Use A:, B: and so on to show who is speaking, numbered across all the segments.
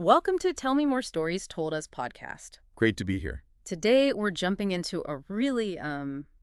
A: Welcome to Tell Me More Stories Told Us podcast.
B: Great to be here.
A: Today, we're jumping into a really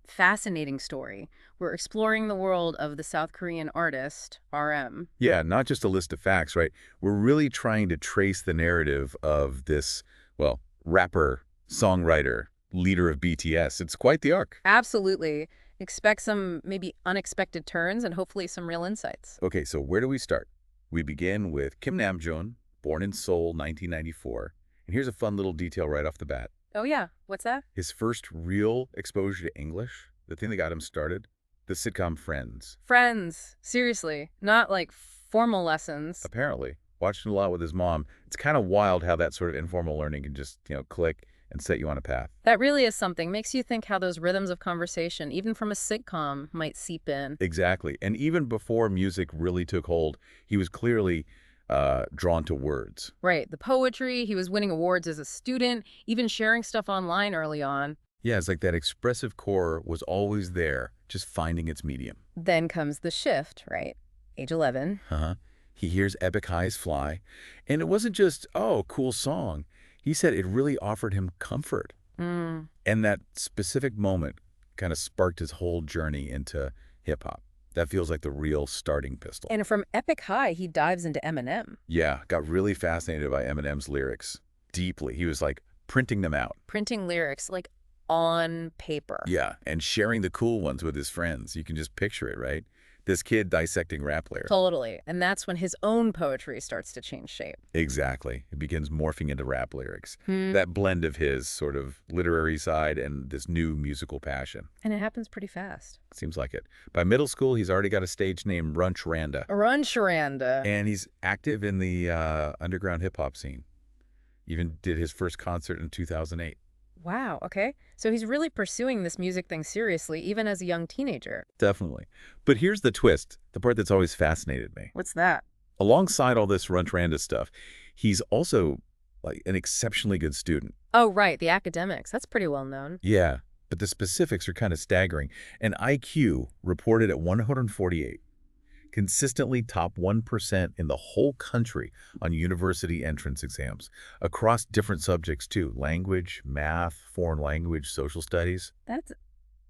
A: fascinating story. We're exploring the world of the South Korean artist, RM.
B: Yeah, not just a list of facts, right? We're really trying to trace the narrative of this, well, rapper, songwriter, leader of BTS. It's quite the arc.
A: Absolutely. Expect some maybe unexpected turns and hopefully some real insights.
B: Okay, so where do we start? We begin with Kim Nam-joon, born in Seoul, 1994. And here's a fun little detail right off the bat.
A: Oh, yeah. What's that?
B: His first real exposure to English, the thing that got him started, the sitcom Friends.
A: Friends. Seriously. Not like formal lessons.
B: Apparently. Watching a lot with his mom. It's kind of wild how that sort of informal learning can just, click and set you on a path.
A: That really is something. Makes you think how those rhythms of conversation, even from a sitcom, might seep in.
B: Exactly. And even before music really took hold, he was clearly drawn to words.
A: Right. The poetry, he was winning awards as a student, even sharing stuff online early on.
B: Yeah, it's like that expressive core was always there, just finding its medium.
A: Then comes the shift, right? Age 11.
B: He hears Epic Highs Fly, and it wasn't just, oh, cool song. He said it really offered him comfort. And that specific moment kind of sparked his whole journey into hip-hop. That feels like the real starting pistol.
A: And from Epic High, he dives into Eminem.
B: Yeah, got really fascinated by Eminem's lyrics. Deeply. He was like printing them out.
A: Printing lyrics, like on paper.
B: Yeah, and sharing the cool ones with his friends. You can just picture it, right? This kid dissecting rap lyrics.
A: Totally. And that's when his own poetry starts to change shape.
B: Exactly. It begins morphing into rap lyrics. That blend of his sort of literary side and this new musical passion.
A: And it happens pretty fast.
B: Seems like it. By middle school, he's already got a stage named Runch Randa.
A: Runch Randa.
B: And he's active in the underground hip-hop scene. Even did his first concert in 2008.
A: Wow, okay. So he's really pursuing this music thing seriously, even as a young teenager.
B: Definitely. But here's the twist, the part that's always fascinated me.
A: What's that?
B: Alongside all this Runch Randa stuff, he's also like an exceptionally good student.
A: Oh, right, the academics. That's pretty well known.
B: Yeah, but the specifics are kind of staggering. An IQ reported at 148. Consistently top 1% in the whole country on university entrance exams, across different subjects too, language, math, foreign language, social studies.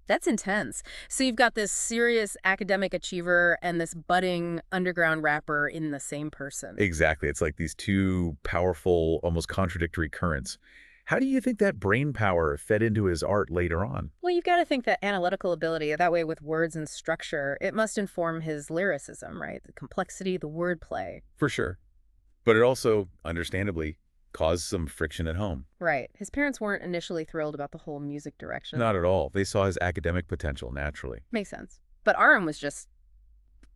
A: That's intense. So you've got this serious academic achiever and this budding underground rapper in the same person.
B: Exactly. It's like these two powerful, almost contradictory currents. How do you think that brain power fed into his art later on?
A: Well, you've got to think that analytical ability, that way with words and structure, it must inform his lyricism, right? The complexity, the wordplay.
B: For sure. But it also, understandably, caused some friction at home.
A: Right. His parents weren't initially thrilled about the whole music direction.
B: Not at all. They saw his academic potential, naturally.
A: Makes sense. But RM was just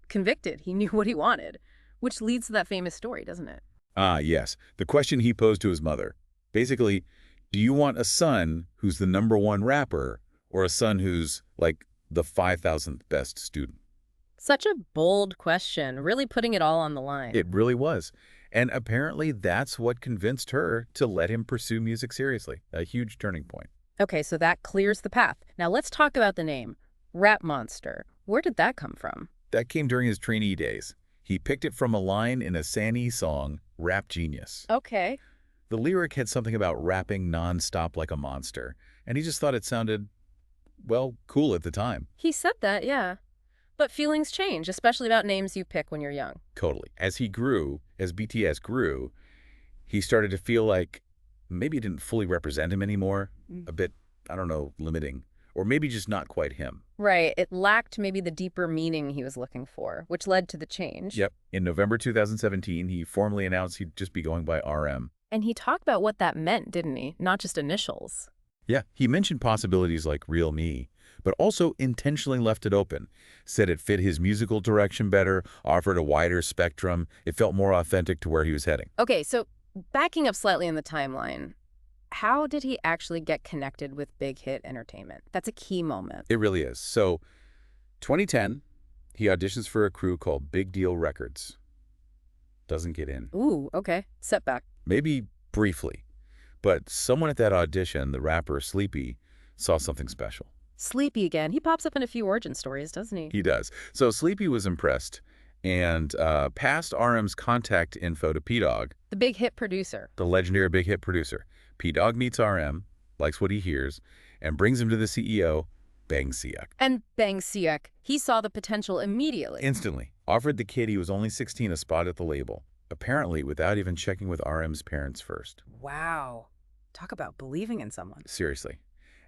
A: convicted. He knew what he wanted, which leads to that famous story, doesn't it?
B: Ah, yes. The question he posed to his mother. Basically, do you want a son who's the #1 rapper or a son who's like the 5,000th best student?
A: Such a bold question, really putting it all on the line.
B: It really was. And apparently that's what convinced her to let him pursue music seriously. A huge turning point.
A: Okay, so that clears the path. Now let's talk about the name, Rap Monster. Where did that come from?
B: That came during his trainee days. He picked it from a line in a Sanee song, Rap Genius.
A: Okay.
B: The lyric had something about rapping nonstop like a monster, and he just thought it sounded, well, cool at the time.
A: He said that, yeah. But feelings change, especially about names you pick when you're young.
B: Totally. As he grew, as BTS grew, he started to feel like maybe it didn't fully represent him anymore. A bit, I don't know, limiting. Or maybe just not quite him.
A: Right. It lacked maybe the deeper meaning he was looking for, which led to the change.
B: Yep. In November 2017, he formally announced he'd just be going by RM.
A: And he talked about what that meant, didn't he? Not just initials.
B: Yeah, he mentioned possibilities like Real Me, but also intentionally left it open. Said it fit his musical direction better, offered a wider spectrum. It felt more authentic to where he was heading.
A: Okay, so backing up slightly in the timeline, how did he actually get connected with Big Hit Entertainment? That's a key moment.
B: It really is. So, 2010, he auditions for a crew called Big Deal Records. Doesn't get in.
A: Ooh, okay. Setback.
B: Maybe briefly. But someone at that audition, the rapper Sleepy, saw something special.
A: Sleepy again. He pops up in a few origin stories, doesn't he?
B: He does. So Sleepy was impressed and passed RM's contact info to P-Dog,
A: The big hit producer.
B: The legendary big hit producer. P-Dog meets RM, likes what he hears, and brings him to the CEO, Bang Siak.
A: And Bang Siak, he saw the potential immediately.
B: Instantly. Offered the kid, he was only 16, a spot at the label. Apparently, without even checking with RM's parents first.
A: Wow. Talk about believing in someone.
B: Seriously.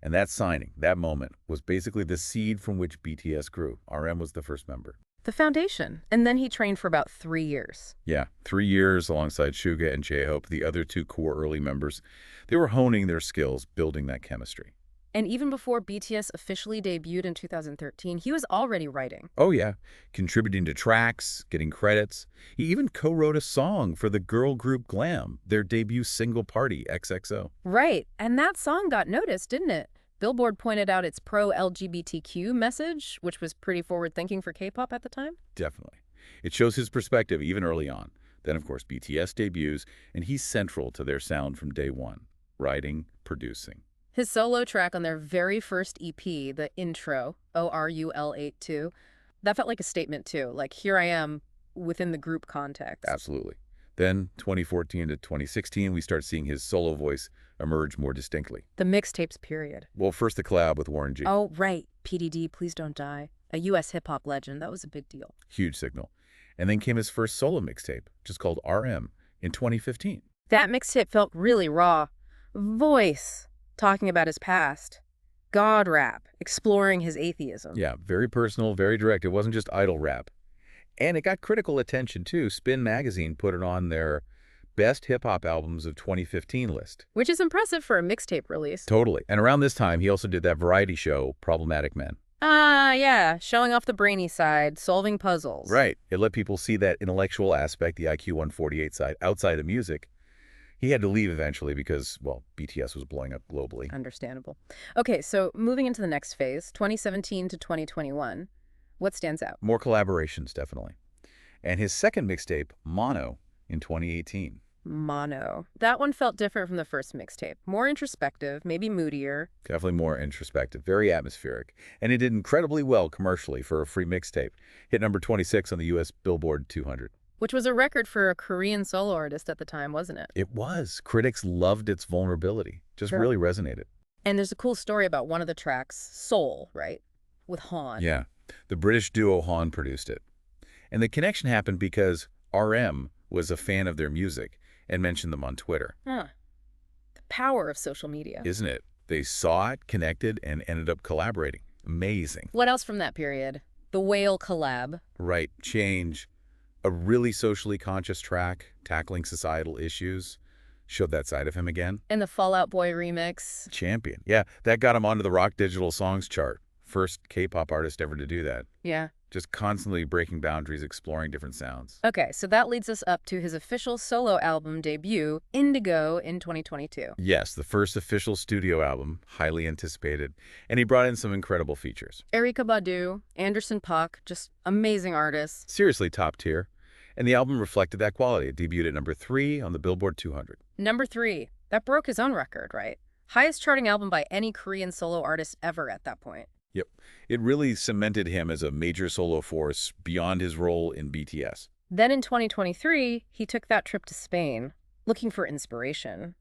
B: And that signing, that moment, was basically the seed from which BTS grew. RM was the first member.
A: The foundation. And then he trained for about 3 years.
B: Yeah, 3 years alongside Suga and J-Hope, the other two core early members. They were honing their skills, building that chemistry.
A: And even before BTS officially debuted in 2013, he was already writing.
B: Oh yeah, contributing to tracks, getting credits. He even co-wrote a song for the girl group Glam, their debut single Party, XXO.
A: Right, and that song got noticed, didn't it? Billboard pointed out its pro-LGBTQ message, which was pretty forward-thinking for K-pop at the time.
B: Definitely. It shows his perspective even early on. Then, of course, BTS debuts, and he's central to their sound from day one, writing, producing.
A: His solo track on their very first EP, the intro, ORUL82, that felt like a statement too. Like, here I am within the group context.
B: Absolutely. Then, 2014 to 2016, we start seeing his solo voice emerge more distinctly.
A: The mixtapes period.
B: Well, first the collab with Warren G.
A: Oh, right. PDD, Please Don't Die. A U.S. hip-hop legend. That was a big deal.
B: Huge signal. And then came his first solo mixtape, just called RM, in 2015.
A: That mixtape felt really raw. Voice. Talking about his past. God rap. Exploring his atheism.
B: Yeah, very personal, very direct. It wasn't just idle rap. And it got critical attention, too. Spin Magazine put it on their Best Hip-Hop Albums of 2015 list.
A: Which is impressive for a mixtape release.
B: Totally. And around this time, he also did that variety show, Problematic Men.
A: Ah, yeah. Showing off the brainy side, solving puzzles.
B: Right. It let people see that intellectual aspect, the IQ 148 side, outside of music. He had to leave eventually because, well, BTS was blowing up globally.
A: Understandable. Okay, so moving into the next phase, 2017 to 2021, what stands out?
B: More collaborations, definitely. And his second mixtape, Mono, in 2018.
A: Mono. That one felt different from the first mixtape. More introspective, maybe moodier.
B: Definitely more introspective, very atmospheric. And it did incredibly well commercially for a free mixtape. Hit number 26 on the U.S. Billboard 200.
A: Which was a record for a Korean solo artist at the time, wasn't it?
B: It was. Critics loved its vulnerability. Just
A: Sure.
B: really resonated.
A: And there's a cool story about one of the tracks, Soul, right? With Han.
B: Yeah. The British duo Han produced it. And the connection happened because RM was a fan of their music and mentioned them on Twitter.
A: Huh. The power of social media.
B: Isn't it? They saw it, connected, and ended up collaborating. Amazing.
A: What else from that period? The Whale collab.
B: Right. Change. A really socially conscious track, tackling societal issues, showed that side of him again.
A: And the Fall Out Boy remix.
B: Champion. Yeah, that got him onto the Rock Digital Songs chart. First K-pop artist ever to do that.
A: Yeah.
B: Just constantly breaking boundaries, exploring different sounds.
A: Okay, so that leads us up to his official solo album debut, Indigo, in 2022.
B: Yes, the first official studio album, highly anticipated, and he brought in some incredible features.
A: Erykah Badu, Anderson .Paak, just amazing artists.
B: Seriously top tier. And the album reflected that quality. It debuted at number 3 on the Billboard 200.
A: Number 3, that broke his own record, right? Highest charting album by any Korean solo artist ever at that point.
B: Yep. It really cemented him as a major solo force beyond his role in BTS.
A: Then in 2023, he took that trip to Spain, looking for inspiration.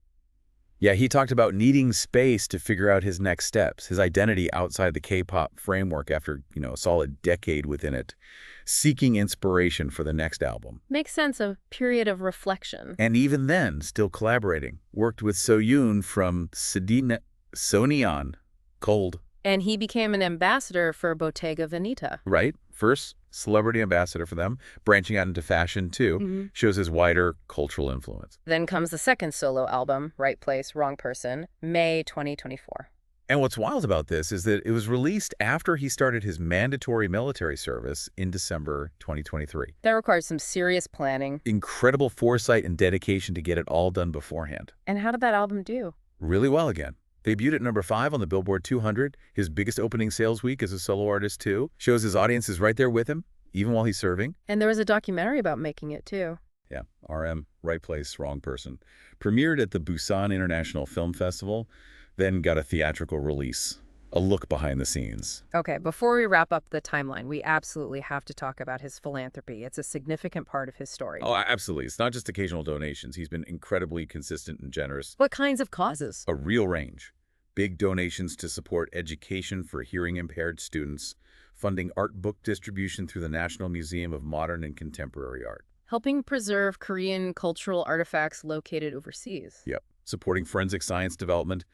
B: Yeah, he talked about needing space to figure out his next steps, his identity outside the K-pop framework after, a solid decade within it, seeking inspiration for the next album.
A: Makes sense, a period of reflection.
B: And even then, still collaborating. Worked with So-yoon from Soneon, Cold.
A: And he became an ambassador for Bottega Veneta.
B: Right. First celebrity ambassador for them, branching out into fashion too, shows his wider cultural influence.
A: Then comes the second solo album, Right Place, Wrong Person, May 2024.
B: And what's wild about this is that it was released after he started his mandatory military service in December 2023.
A: That requires some serious planning.
B: Incredible foresight and dedication to get it all done beforehand.
A: And how did that album do?
B: Really well again. Debuted at number 5 on the Billboard 200, his biggest opening sales week as a solo artist too. Shows his audience is right there with him, even while he's serving.
A: And there was a documentary about making it too.
B: Yeah, RM, Right Place, Wrong Person. Premiered at the Busan International Film Festival, then got a theatrical release A look behind the scenes.
A: Okay, before we wrap up the timeline, we absolutely have to talk about his philanthropy. It's a significant part of his story.
B: Oh, absolutely. It's not just occasional donations. He's been incredibly consistent and generous.
A: What kinds of causes?
B: A real range. Big donations to support education for hearing-impaired students, funding art book distribution through the National Museum of Modern and Contemporary Art.
A: Helping preserve Korean cultural artifacts located overseas.
B: Yep. Supporting forensic science development,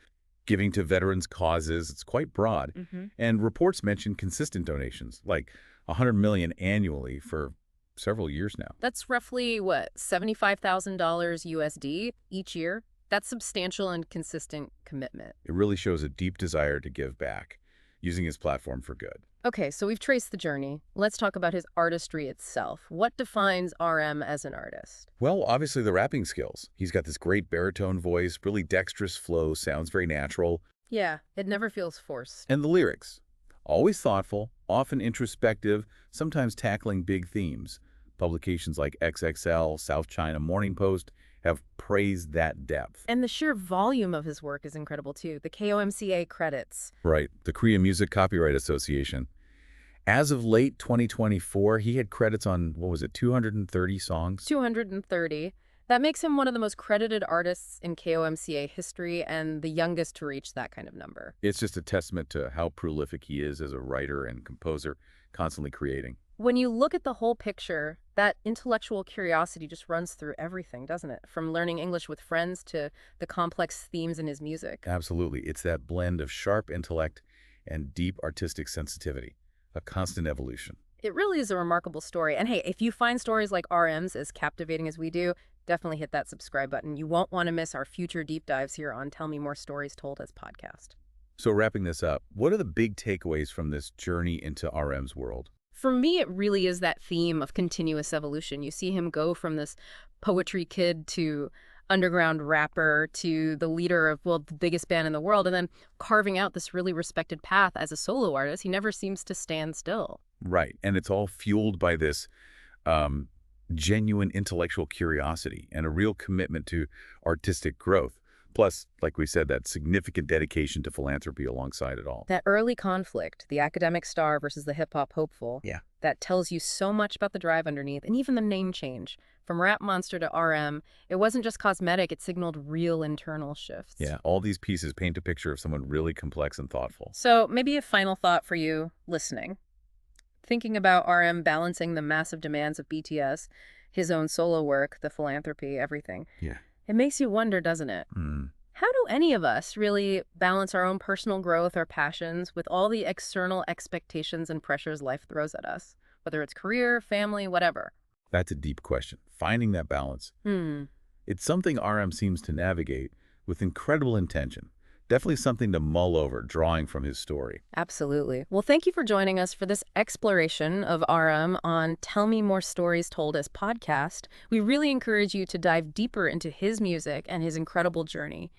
B: giving to veterans' causes. It's quite broad. And reports mention consistent donations, like $100 million annually for several years now.
A: That's roughly, what, $75,000 USD each year? That's substantial and consistent commitment.
B: It really shows a deep desire to give back, using his platform for good.
A: Okay, so we've traced the journey. Let's talk about his artistry itself. What defines RM as an artist?
B: Well, obviously the rapping skills. He's got this great baritone voice, really dexterous flow, sounds very natural.
A: Yeah, it never feels forced.
B: And the lyrics. Always thoughtful, often introspective, sometimes tackling big themes. Publications like XXL, South China Morning Post have praised that depth.
A: And the sheer volume of his work is incredible, too. The KOMCA credits.
B: Right, the Korean Music Copyright Association. As of late 2024, he had credits on, 230 songs?
A: 230. That makes him one of the most credited artists in KOMCA history and the youngest to reach that kind of number.
B: It's just a testament to how prolific he is as a writer and composer, constantly creating.
A: When you look at the whole picture, that intellectual curiosity just runs through everything, doesn't it? From learning English with friends to the complex themes in his music.
B: Absolutely. It's that blend of sharp intellect and deep artistic sensitivity, a constant evolution.
A: It really is a remarkable story. And hey, if you find stories like RM's as captivating as we do, definitely hit that subscribe button. You won't want to miss our future deep dives here on Tell Me More Stories Told as podcast.
B: So wrapping this up, what are the big takeaways from this journey into RM's world?
A: For me, it really is that theme of continuous evolution. You see him go from this poetry kid to underground rapper to the leader of, well, the biggest band in the world, and then carving out this really respected path as a solo artist. He never seems to stand still.
B: Right. And it's all fueled by this genuine intellectual curiosity and a real commitment to artistic growth. Plus, like we said, that significant dedication to philanthropy alongside it all.
A: That early conflict, the academic star versus the hip-hop hopeful,
B: Yeah.
A: that tells you so much about the drive underneath, and even the name change. From Rap Monster to RM, it wasn't just cosmetic, it signaled real internal shifts.
B: Yeah, all these pieces paint a picture of someone really complex and thoughtful.
A: So maybe a final thought for you listening. Thinking about RM balancing the massive demands of BTS, his own solo work, the philanthropy, everything.
B: Yeah.
A: It makes you wonder, doesn't it? How do any of us really balance our own personal growth or passions with all the external expectations and pressures life throws at us? Whether it's career, family, whatever.
B: That's a deep question. Finding that balance. It's something RM seems to navigate with incredible intention. Definitely something to mull over, drawing from his story.
A: Absolutely. Well, thank you for joining us for this exploration of RM on Tell Me More Stories Told as podcast. We really encourage you to dive deeper into his music and his incredible journey.